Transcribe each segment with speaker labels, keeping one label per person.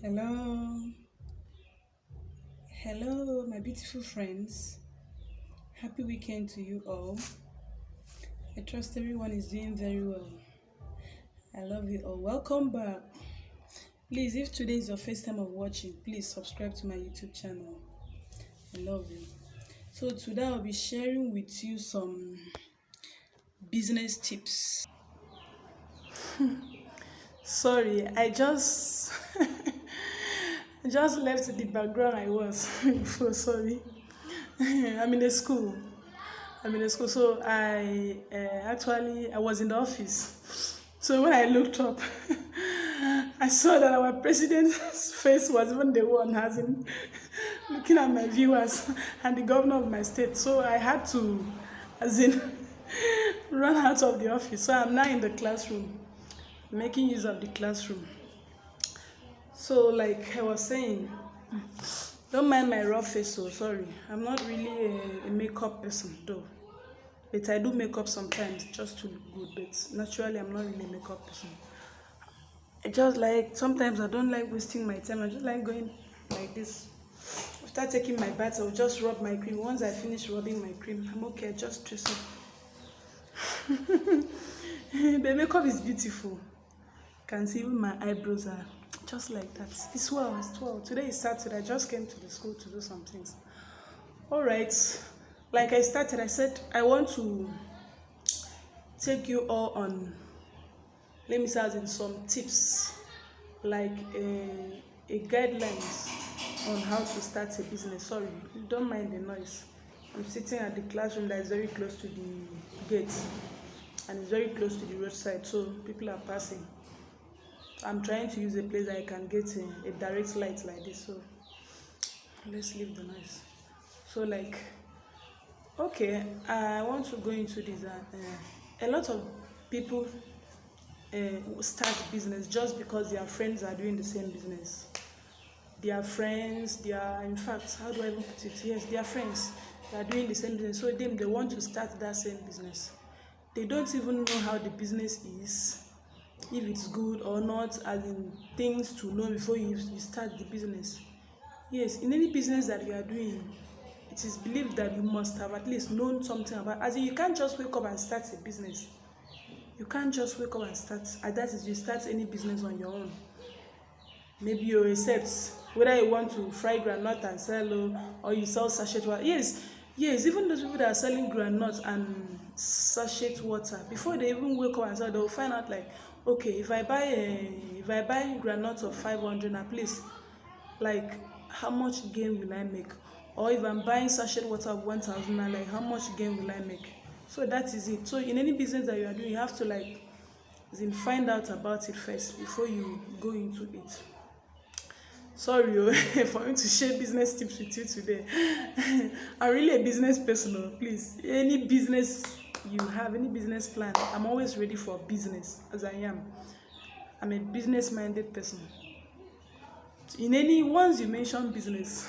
Speaker 1: Hello, hello, my beautiful friends. Happy weekend to you all. I trust everyone is doing very well. I love you all. Welcome back. Please, if today is your first time of watching, please subscribe to my YouTube channel. I love you. So, today I'll be sharing with you some business tips. Sorry, I just I just left the background I was before. Sorry. I'm in a school. So I was in the office. So when I looked up, I saw that our president's face was even the one as in looking at my viewers and the governor of my state. So I had to, as in, run out of the office. So I'm now in the classroom, making use of the classroom. So like I was saying, don't mind my rough face. So sorry, I'm not really a makeup person though. But I do makeup sometimes just to look good. But naturally, I'm not really a makeup person. I just like sometimes I don't like wasting my time. I just like going like this. After taking my bath, I'll just rub my cream. Once I finish rubbing my cream, I'm okay. I just dress up. The makeup is beautiful. You can see even my eyebrows are just like that. It's well. It's well. Today is Saturday. I just came to the school to do some things. All right. Like I started, I said I want to take you all on, let me say as in some tips, like a guidelines on how to start a business. Sorry, don't mind the noise. I'm sitting at the classroom that is very close to the gate and it's very close to the roadside, so people are passing. I'm trying to use a place that I can get a direct light like this, so let's leave the noise. So like, okay, I want to go into this. A lot of people start business just because their friends are doing the same business. Their friends, in fact, how do I even put it? Yes, their friends, they are doing the same business. So they want to start that same business. They don't even know how the business is, if it's good or not, as in things to know before you start the business. Yes, in any business that you are doing, it is believed that you must have at least known something about, as in you can't just wake up and start a business. You can't just wake up and start, and that is you start any business on your own. Maybe you accept whether you want to fry groundnut and sell, or you sell sachet water. Yes, even those people that are selling groundnut and sachet water, before they even wake up and sell, they will find out like, okay, if I buy groundnut of 500 at least, like how much gain will I make? Or if I'm buying sachet water of 1,000, like how much gain will I make? So that is it. So in any business that you are doing, you have to like find out about it first before you go into it. Sorry for me to share business tips with you today. I'm really a business person. Please, any business you have, any business plan, I'm always ready for business as I am. I'm a business minded person. In any, once you mention business,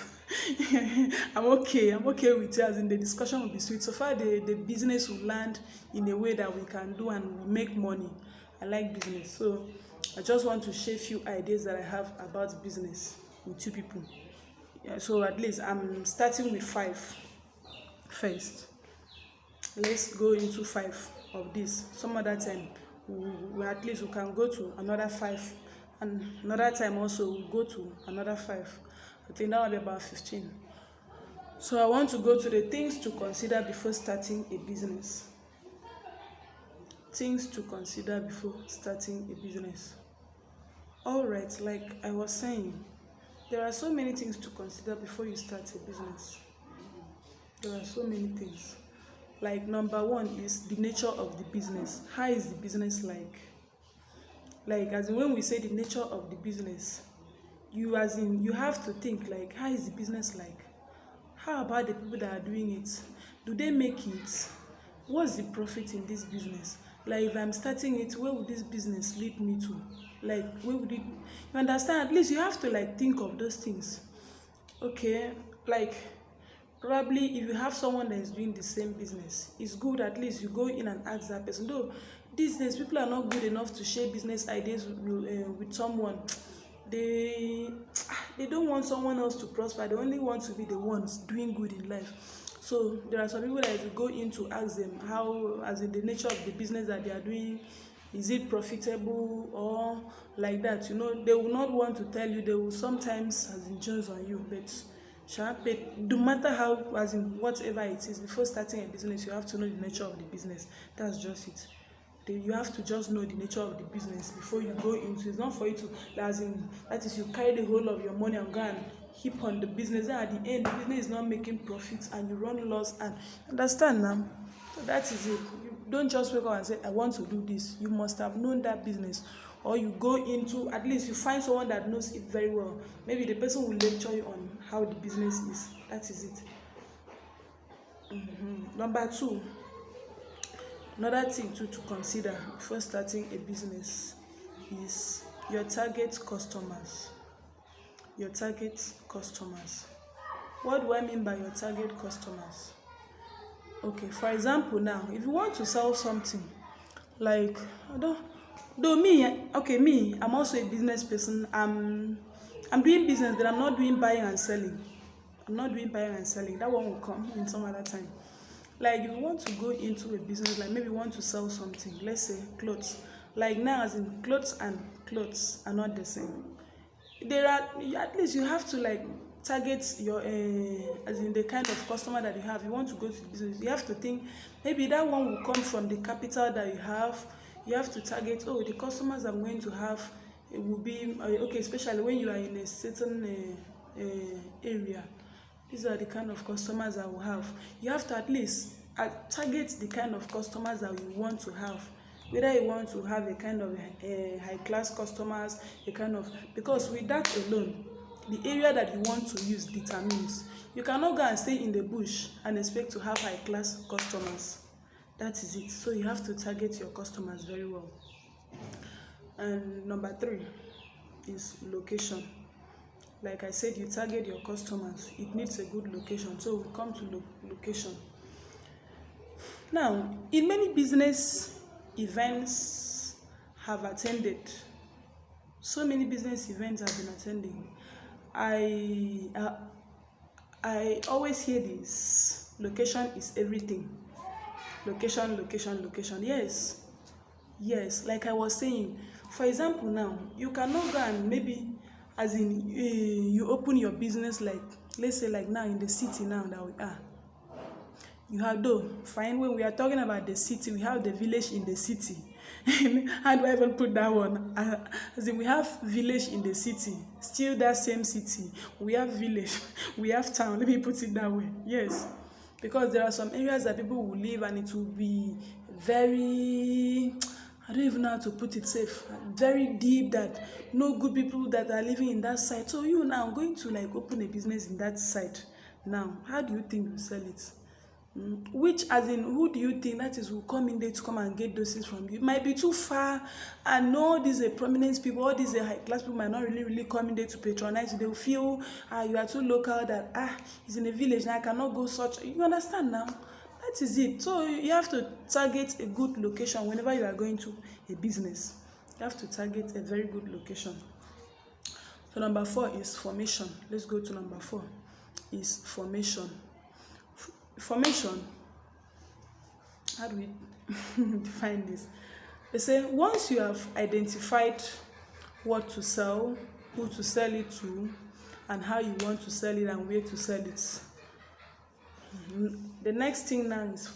Speaker 1: I'm okay with it, as in the discussion will be sweet. So far the business will land in a way that we can do and we make money. I like business, so I just want to share a few ideas that I have about business with two people. Yeah, so at least I'm starting with 5 first. Let's go into 5 of this. Some other time we at least we can go to another 5, and another time also we'll go to another 5. I think that will be about 15. So I want to go to the things to consider before starting a business. Things to consider before starting a business. All right, like I was saying, there are so many things to consider before you start a business. There are so many things. Like number 1 is the nature of the business. How is the business like? Like as in when we say the nature of the business, you have to think like, how is the business like? How about the people that are doing it? Do they make it? What's the profit in this business? Like if I'm starting it, where would this business lead me to? Like where would it, you understand? At least you have to like think of those things. Okay, like probably if you have someone that is doing the same business, it's good at least you go in and ask that person. Though these days people are not good enough to share business ideas with someone. they they don't want someone else to prosper. They only want to be the ones doing good in life. So there are some people that if you go in to ask them how, as in the nature of the business that they are doing, is it profitable or like that, you know, they will not want to tell you. They will sometimes as in judge on you, but no matter how, as in whatever it is, before starting a business, you have to know the nature of the business. That's just it. You have to just know the nature of the business before you go into it. It's not for you to, as in, that is, you carry the whole of your money and go and heap on the business. Then at the end, the business is not making profits and you run loss. And understand now, so that is it. You don't just wake up and say, I want to do this. You must have known that business, or you go into, at least you find someone that knows it very well. Maybe the person will lecture you on how the business is. That is it. Number 2, another thing to consider before starting a business is your target customers. Your target customers. What do I mean by your target customers? Okay, for example, now if you want to sell something, like me, I'm also a business person. I'm doing business, but I'm not doing buying and selling. That one will come in some other time. Like if you want to go into a business, like maybe you want to sell something, let's say clothes. Like now, as in clothes and clothes are not the same. There are, at least you have to like target your as in the kind of customer that you have. You want to go to business, you have to think maybe that one will come from the capital that you have. You have to target, the customers I'm going to have, it will be okay, especially when you are in a certain area. These are the kind of customers I will have. You have to at least target the kind of customers that you want to have. Whether you want to have a kind of high class customers, because with that alone, the area that you want to use determines. You cannot go and stay in the bush and expect to have high class customers. That is it. So you have to target your customers very well. And number 3 is location. Like I said, you target your customers. It needs a good location. So we come to location. Now, in many business events have attended, so many business events I've been attending, I always hear this: location is everything. Location. Yes, like I was saying, for example, now you cannot go and maybe, as in you open your business, like let's say like now in the city now that we are, you have, though fine, when we are talking about the city, we have the village in the city. How do I even put that one? As in we have village in the city, still that same city, we have village, we have town. Let me put it that way. Yes, because there are some areas that people will live and it will be very, I don't even know how to put it safe, very deep, that no good people that are living in that side. So you now going to like open a business in that side. Now, how do you think you sell it? Which, as in, who do you think that is will come in there to come and get those things from you? It might be too far, and all these prominent people, all these high class people might not really come in there to patronize you. They will feel you are too local, that it's in a village now, I cannot go such. You understand now? That is it. So you have to target a good location whenever you are going to a business. You have to target a very good location. So number 4 is formation. Let's go to number 4 is formation. Formation, how do we define this? They say once you have identified what to sell, who to sell it to, and how you want to sell it and where to sell it, the next thing now is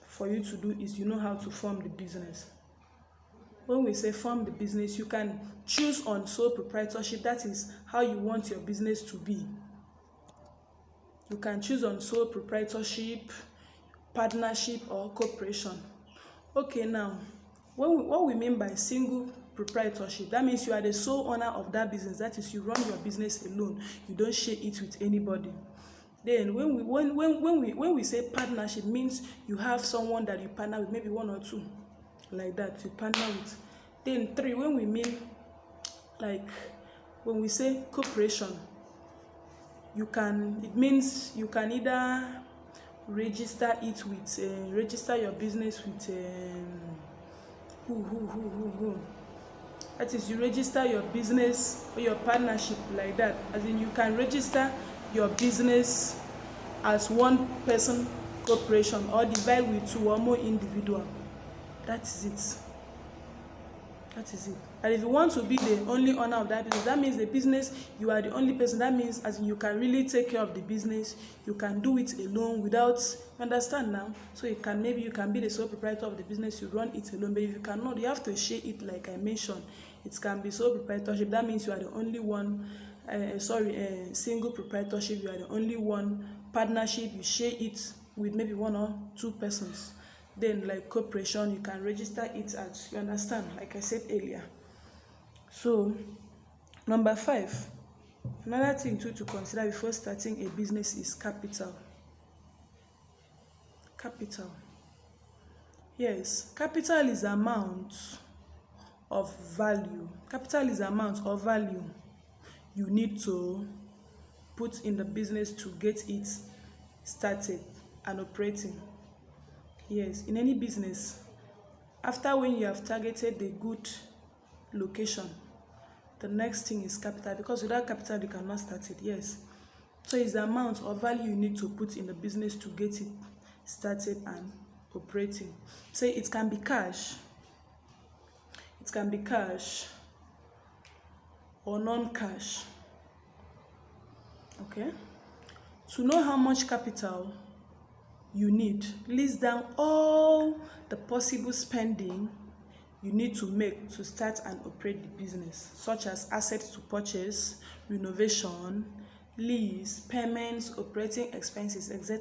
Speaker 1: for you to do is how to form the business. When we say form the business, you can choose on sole proprietorship. That is how you want your business to be. You can choose on sole proprietorship, partnership, or cooperation. Okay, now, what we mean by single proprietorship, that means you are the sole owner of that business. That is, you run your business alone. You don't share it with anybody. Then when we say partnership, means you have someone that you partner with, maybe 1 or 2, like that, you partner with. Then 3, when we say cooperation, it means you can either register your business with That is, you register your business or your partnership like that. As in, you can register your business as one person corporation or divide with 2 or more individual. That is it. That is it. And if you want to be the only owner of that business, that means the business, you are the only person. That means as in you can really take care of the business. You can do it alone without, you understand now? So you can, maybe you can be the sole proprietor of the business, you run it alone. But if you cannot, you have to share it like I mentioned. It can be sole proprietorship. That means you are the only one, single proprietorship, you are the only one. Partnership, you share it with maybe 1 or 2 persons. Then like corporation, you can register it as, you understand, like I said earlier. So number 5, another thing too to consider before starting a business is capital. Capital. Yes, capital is amount of value. Capital is amount of value you need to put in the business to get it started and operating. Yes, in any business, after when you have targeted a good location, the next thing is capital, because without capital you cannot start it. Yes, so it's the amount of value you need to put in the business to get it started and operating. Say it can be cash, or non-cash. Okay, to know how much capital you need, list down all the possible spending you need to make to start and operate the business, such as assets to purchase, renovation, lease, payments, operating expenses, etc.